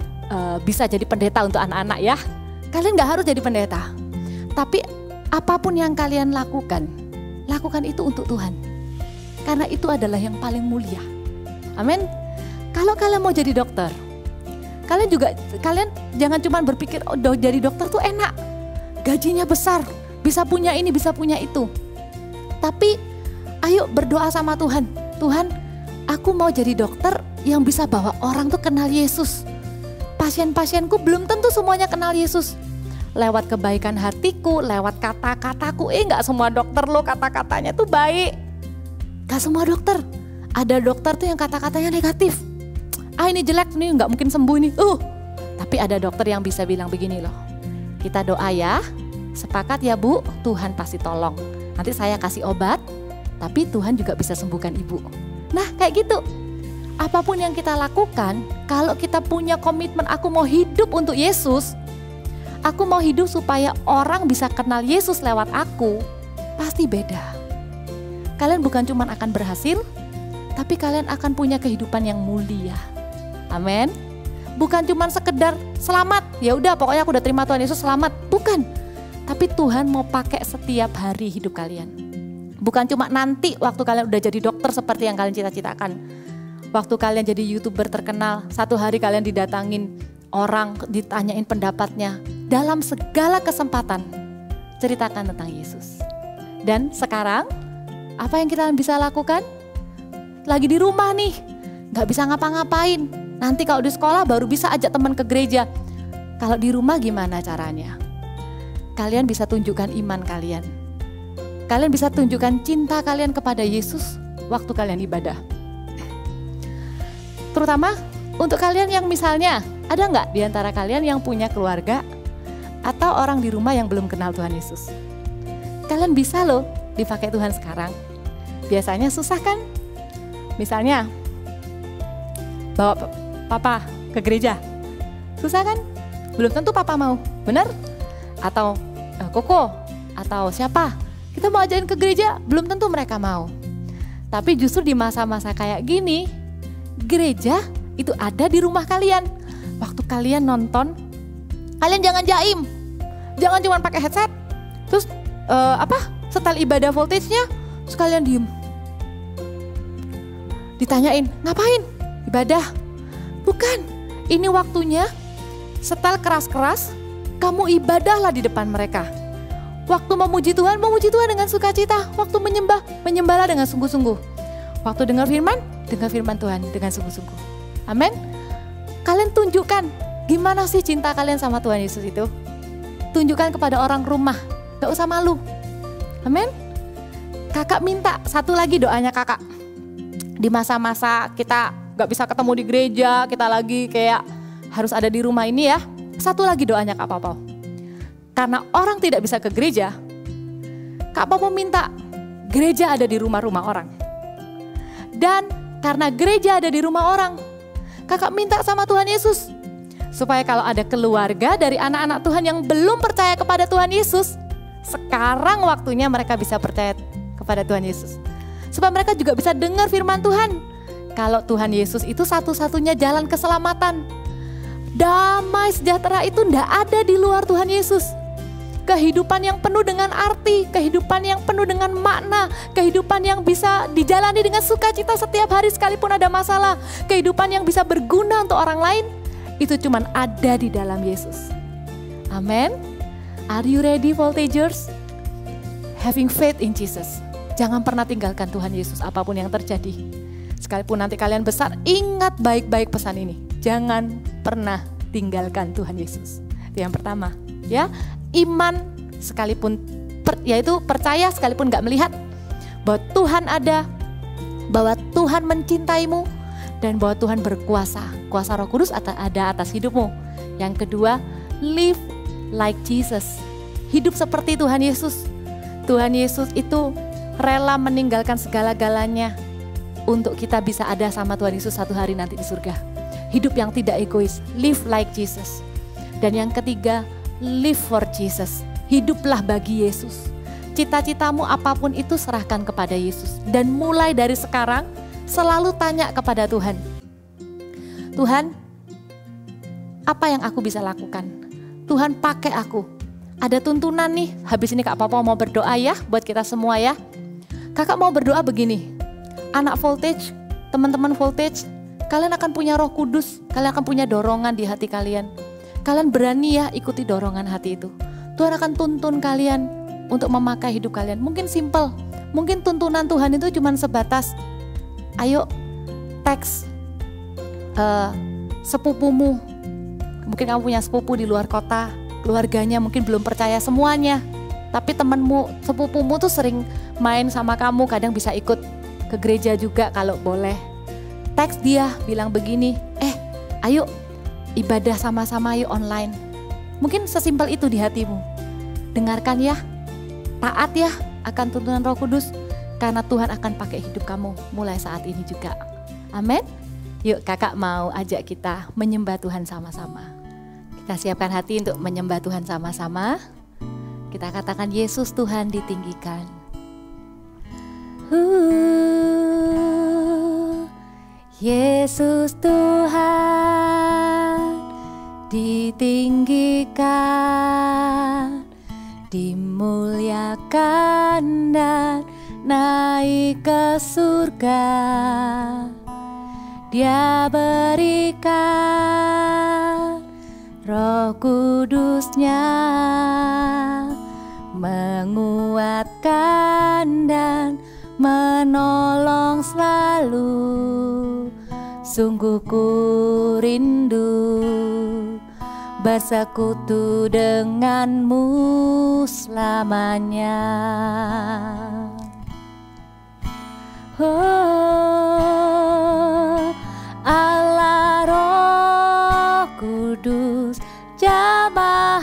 bisa jadi pendeta untuk anak-anak ya. Kalian gak harus jadi pendeta, tapi apapun yang kalian lakukan itu untuk Tuhan. Karena itu adalah yang paling mulia. Amin. Kalau kalian mau jadi dokter, kalian jangan cuma berpikir jadi dokter tuh enak, gajinya besar, bisa punya ini, bisa punya itu. Tapi ayo berdoa sama Tuhan. Tuhan, aku mau jadi dokter yang bisa bawa orang tuh kenal Yesus. Pasien-pasienku belum tentu semuanya kenal Yesus. Lewat kebaikan hatiku, lewat kata-kataku. Gak semua dokter lo kata-katanya tuh baik. Gak semua dokter, ada dokter tuh yang kata-katanya negatif. Ini jelek nih, gak mungkin sembuh nih. Tapi ada dokter yang bisa bilang begini loh, kita doa ya, sepakat ya Bu, Tuhan pasti tolong. Nanti saya kasih obat, tapi Tuhan juga bisa sembuhkan ibu. Nah kayak gitu. Apapun yang kita lakukan, kalau kita punya komitmen aku mau hidup untuk Yesus, aku mau hidup supaya orang bisa kenal Yesus lewat aku, pasti beda. Kalian bukan cuma akan berhasil, tapi kalian akan punya kehidupan yang mulia. Amin. Bukan cuma sekedar selamat, ya udah pokoknya aku udah terima Tuhan Yesus selamat, bukan. Tapi Tuhan mau pakai setiap hari hidup kalian. Bukan cuma nanti waktu kalian udah jadi dokter seperti yang kalian cita-citakan. Waktu kalian jadi YouTuber terkenal, satu hari kalian didatangin orang, ditanyain pendapatnya. Dalam segala kesempatan, ceritakan tentang Yesus. Dan sekarang, apa yang kita bisa lakukan? Lagi di rumah nih, gak bisa ngapa-ngapain. Nanti kalau di sekolah baru bisa ajak teman ke gereja. Kalau di rumah gimana caranya? Kalian bisa tunjukkan iman kalian. Kalian bisa tunjukkan cinta kalian kepada Yesus waktu kalian ibadah. Terutama untuk kalian yang misalnya, ada nggak di antara kalian yang punya keluarga atau orang di rumah yang belum kenal Tuhan Yesus? Kalian bisa loh dipakai Tuhan sekarang. Biasanya susah kan? Misalnya, bawa papa ke gereja. Susah kan? Belum tentu papa mau, bener? Atau Koko, atau siapa? Kita mau ajakin ke gereja, belum tentu mereka mau. Tapi justru di masa-masa kayak gini, gereja itu ada di rumah kalian. Waktu kalian nonton, kalian jangan jaim. Jangan cuma pakai headset. Terus setel ibadah voltage-nya, terus kalian diem. Ditanyain, ngapain? Ibadah. Bukan, ini waktunya setel keras-keras, kamu ibadahlah di depan mereka. Waktu memuji Tuhan dengan sukacita. Waktu menyembahlah dengan sungguh-sungguh. Waktu dengar firman Tuhan dengan sungguh-sungguh. Amin. Kalian tunjukkan gimana sih cinta kalian sama Tuhan Yesus itu. Tunjukkan kepada orang rumah, gak usah malu. Amin. Kakak minta satu lagi doanya kakak. Di masa-masa kita gak bisa ketemu di gereja, kita lagi kayak harus ada di rumah ini ya. Satu lagi doanya Kak Papa. Karena orang tidak bisa ke gereja, Kak Papa minta gereja ada di rumah-rumah orang. Dan karena gereja ada di rumah orang, kakak minta sama Tuhan Yesus. Supaya kalau ada keluarga dari anak-anak Tuhan yang belum percaya kepada Tuhan Yesus, sekarang waktunya mereka bisa percaya kepada Tuhan Yesus. Supaya mereka juga bisa dengar firman Tuhan. Kalau Tuhan Yesus itu satu-satunya jalan keselamatan. Damai sejahtera itu tidak ada di luar Tuhan Yesus. Kehidupan yang penuh dengan arti, kehidupan yang penuh dengan makna, kehidupan yang bisa dijalani dengan sukacita setiap hari sekalipun ada masalah, kehidupan yang bisa berguna untuk orang lain, itu cuma ada di dalam Yesus. Amin. Are you ready, Voltagers? Having faith in Jesus. Jangan pernah tinggalkan Tuhan Yesus apapun yang terjadi. Sekalipun nanti kalian besar, ingat baik-baik pesan ini. Jangan pernah tinggalkan Tuhan Yesus. Itu yang pertama, ya. Iman sekalipun yaitu percaya sekalipun gak melihat bahwa Tuhan ada, bahwa Tuhan mencintaimu, dan bahwa Tuhan berkuasa. Kuasa Roh Kudus ada atas hidupmu. Yang kedua, live like Jesus. Hidup seperti Tuhan Yesus. Tuhan Yesus itu rela meninggalkan segala-galanya untuk kita bisa ada sama Tuhan Yesus satu hari nanti di surga. Hidup yang tidak egois, live like Jesus. Dan yang ketiga, live for Jesus. Hiduplah bagi Yesus. Cita-citamu apapun itu serahkan kepada Yesus. Dan mulai dari sekarang selalu tanya kepada Tuhan. Tuhan, apa yang aku bisa lakukan? Tuhan, pakai aku. Ada tuntunan nih, habis ini Kak Papa mau berdoa ya buat kita semua ya. Kakak mau berdoa begini. Anak Voltage, teman-teman Voltage, kalian akan punya Roh Kudus, kalian akan punya dorongan di hati kalian. Kalian berani ya ikuti dorongan hati itu. Tuhan akan tuntun kalian untuk memakai hidup kalian. Mungkin simple, mungkin tuntunan Tuhan itu cuma sebatas, ayo teks sepupumu. Mungkin kamu punya sepupu di luar kota, keluarganya mungkin belum percaya semuanya. Tapi temanmu, sepupumu tuh sering main sama kamu, kadang bisa ikut ke gereja juga kalau boleh. Teks dia bilang begini, ayo ibadah sama-sama yuk online. Mungkin sesimpel itu di hatimu. Dengarkan ya, taat ya akan tuntunan Roh Kudus, karena Tuhan akan pakai hidup kamu mulai saat ini juga. Amin. Yuk kakak mau ajak kita menyembah Tuhan sama-sama. Kita siapkan hati untuk menyembah Tuhan sama-sama. Kita katakan Yesus Tuhan ditinggikan. Yesus Tuhan ditinggikan, dimuliakan dan naik ke surga. Dia berikan Roh Kudus-Nya, menguatkan dan menolong selalu. Sungguh ku rindu bersekutu denganmu selamanya. Oh, Allah Roh Kudus, jamah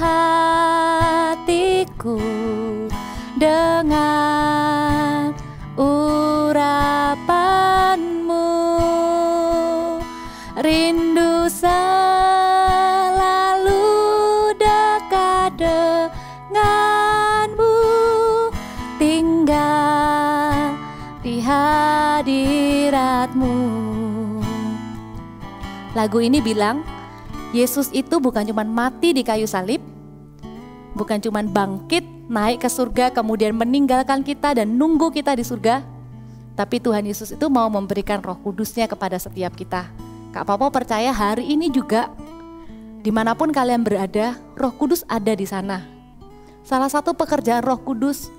hatiku dengan urapanmu. Rindu selalu dekat denganmu, tinggal di hadiratmu. Lagu ini bilang, Yesus itu bukan cuma mati di kayu salib, bukan cuma bangkit, naik ke surga, kemudian meninggalkan kita dan nunggu kita di surga. Tapi Tuhan Yesus itu mau memberikan Roh Kudus-Nya kepada setiap kita. Kak Popo percaya hari ini juga, dimanapun kalian berada, Roh Kudus ada di sana. Salah satu pekerjaan Roh Kudus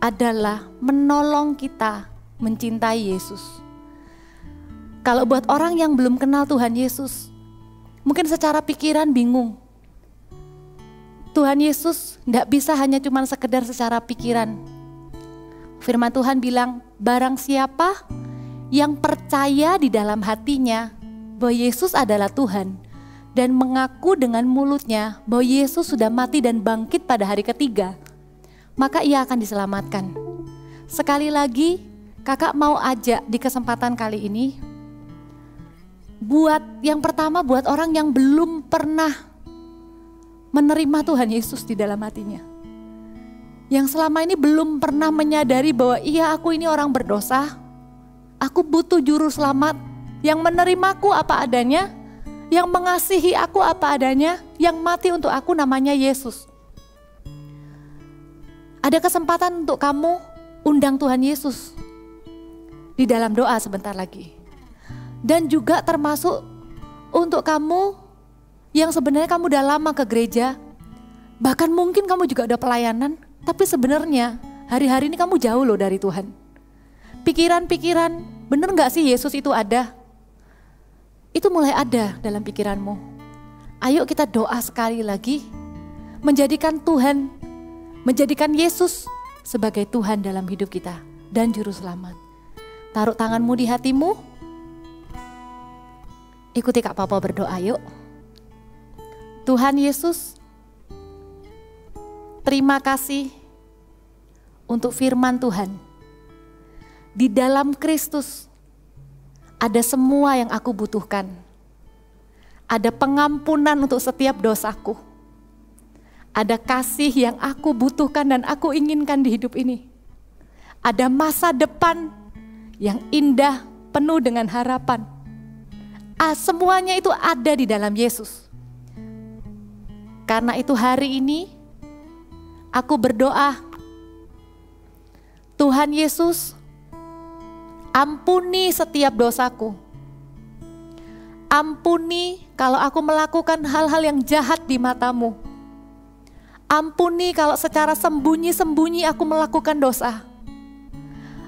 adalah menolong kita mencintai Yesus. Kalau buat orang yang belum kenal Tuhan Yesus, mungkin secara pikiran bingung. Tuhan Yesus tidak bisa hanya cuma sekedar secara pikiran. Firman Tuhan bilang, barang siapa yang percaya di dalam hatinya bahwa Yesus adalah Tuhan dan mengaku dengan mulutnya bahwa Yesus sudah mati dan bangkit pada hari ketiga, maka ia akan diselamatkan. Sekali lagi, kakak mau ajak di kesempatan kali ini, buat yang pertama buat orang yang belum pernah menerima Tuhan Yesus di dalam hatinya, yang selama ini belum pernah menyadari bahwa iya, aku ini orang berdosa, aku butuh juru selamat yang menerimaku apa adanya, yang mengasihi aku apa adanya, yang mati untuk aku, namanya Yesus. Ada kesempatan untuk kamu undang Tuhan Yesus di dalam doa sebentar lagi. Dan juga termasuk untuk kamu yang sebenarnya kamu udah lama ke gereja, bahkan mungkin kamu juga udah pelayanan, tapi sebenarnya hari-hari ini kamu jauh loh dari Tuhan. Pikiran-pikiran, bener gak sih Yesus itu ada? Itu mulai ada dalam pikiranmu. Ayo kita doa sekali lagi, menjadikan Tuhan, menjadikan Yesus sebagai Tuhan dalam hidup kita dan Juru Selamat. Taruh tanganmu di hatimu, ikuti Kak Papa berdoa yuk. Tuhan Yesus, terima kasih untuk firman Tuhan. Di dalam Kristus ada semua yang aku butuhkan. Ada pengampunan untuk setiap dosaku. Ada kasih yang aku butuhkan dan aku inginkan di hidup ini. Ada masa depan yang indah, penuh dengan harapan. Semuanya itu ada di dalam Yesus. Karena itu hari ini aku berdoa, Tuhan Yesus, ampuni setiap dosaku. Ampuni kalau aku melakukan hal-hal yang jahat di matamu. Ampuni kalau secara sembunyi-sembunyi aku melakukan dosa.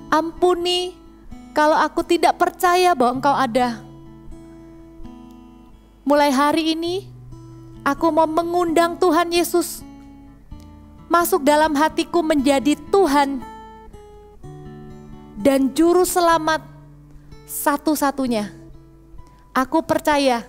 Ampuni kalau aku tidak percaya bahwa Engkau ada. Mulai hari ini, aku mau mengundang Tuhan Yesus masuk dalam hatiku menjadi Tuhan dan Juru Selamat satu-satunya. Aku percaya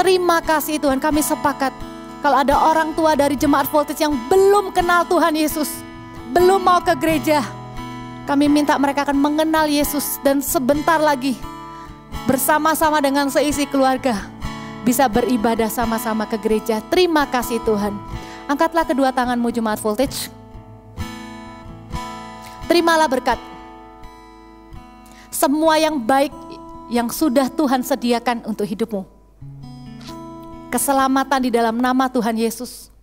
Terima kasih Tuhan, kami sepakat. Kalau ada orang tua dari jemaat Voltage yang belum kenal Tuhan Yesus, belum mau ke gereja, kami minta mereka akan mengenal Yesus dan sebentar lagi bersama-sama dengan seisi keluarga bisa beribadah sama-sama ke gereja. Terima kasih Tuhan. Angkatlah kedua tanganmu jemaat Voltage. Terimalah berkat. Semua yang baik yang sudah Tuhan sediakan untuk hidupmu. Keselamatan di dalam nama Tuhan Yesus.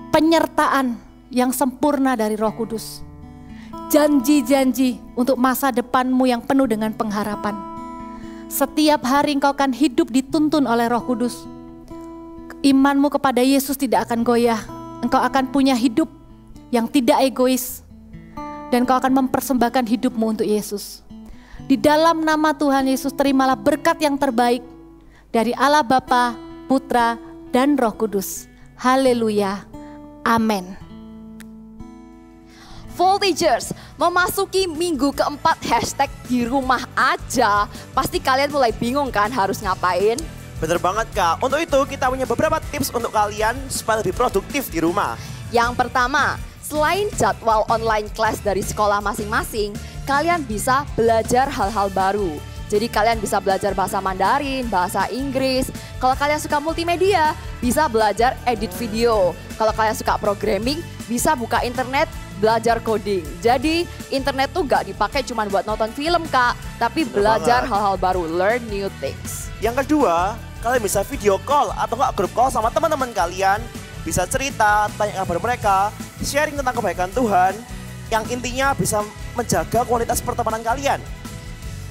Penyertaan yang sempurna dari Roh Kudus. Janji-janji untuk masa depanmu yang penuh dengan pengharapan. Setiap hari engkau akan hidup dituntun oleh Roh Kudus. Imanmu kepada Yesus tidak akan goyah. Engkau akan punya hidup yang tidak egois. Dan engkau akan mempersembahkan hidupmu untuk Yesus. Di dalam nama Tuhan Yesus terimalah berkat yang terbaik dari Allah Bapa, Putra, dan Roh Kudus. Haleluya. Amin. Voltagers, memasuki minggu keempat hashtag di rumah aja. Pasti kalian mulai bingung kan harus ngapain? Bener banget Kak, untuk itu kita punya beberapa tips untuk kalian supaya lebih produktif di rumah. Yang pertama, selain jadwal online class dari sekolah masing-masing, kalian bisa belajar hal-hal baru. Jadi kalian bisa belajar bahasa Mandarin, bahasa Inggris. Kalau kalian suka multimedia, bisa belajar edit video. Kalau kalian suka programming, bisa buka internet, belajar coding. Jadi internet tuh gak dipakai cuma buat nonton film Kak, tapi belajar hal-hal baru, learn new things. Yang kedua, kalian bisa video call atau enggak grup call sama teman-teman kalian. Bisa cerita, tanya kabar mereka, sharing tentang kebaikan Tuhan. Yang intinya bisa menjaga kualitas pertemanan kalian.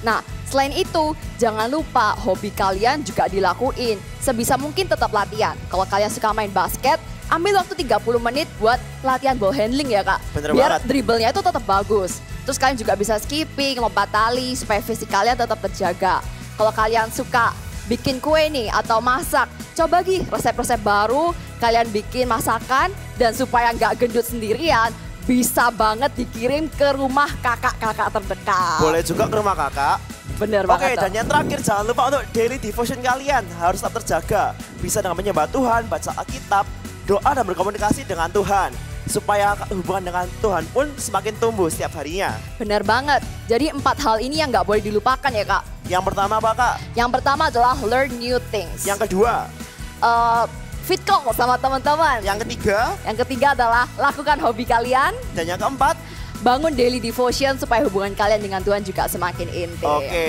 Nah, selain itu, jangan lupa hobi kalian juga dilakuin. Sebisa mungkin tetap latihan. Kalau kalian suka main basket, ambil waktu 30 menit buat latihan ball handling ya Kak. Bener biar banget. dribblenya itu tetap bagus. Terus kalian juga bisa skipping, lompat tali, supaya fisik kalian tetap terjaga. Kalau kalian suka bikin kue nih atau masak, coba resep-resep baru, kalian bikin masakan, dan supaya nggak gendut sendirian, bisa banget dikirim ke rumah kakak-kakak terdekat. Boleh juga ke rumah kakak. Bener Oke, banget. dan yang terakhir jangan lupa untuk daily devotion kalian harus tetap terjaga. Bisa dengan menyembah Tuhan, baca Alkitab, doa dan berkomunikasi dengan Tuhan. Supaya hubungan dengan Tuhan pun semakin tumbuh setiap harinya. Bener banget. Jadi 4 hal ini yang nggak boleh dilupakan ya Kak. Yang pertama apa Kak? Yang pertama adalah learn new things. Yang kedua? Fit call sama teman-teman. Yang ketiga? Yang ketiga adalah lakukan hobi kalian. Dan yang keempat? Bangun daily devotion supaya hubungan kalian dengan Tuhan juga semakin intim. Oke.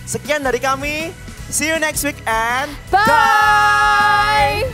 Sekian dari kami. See you next week and Bye!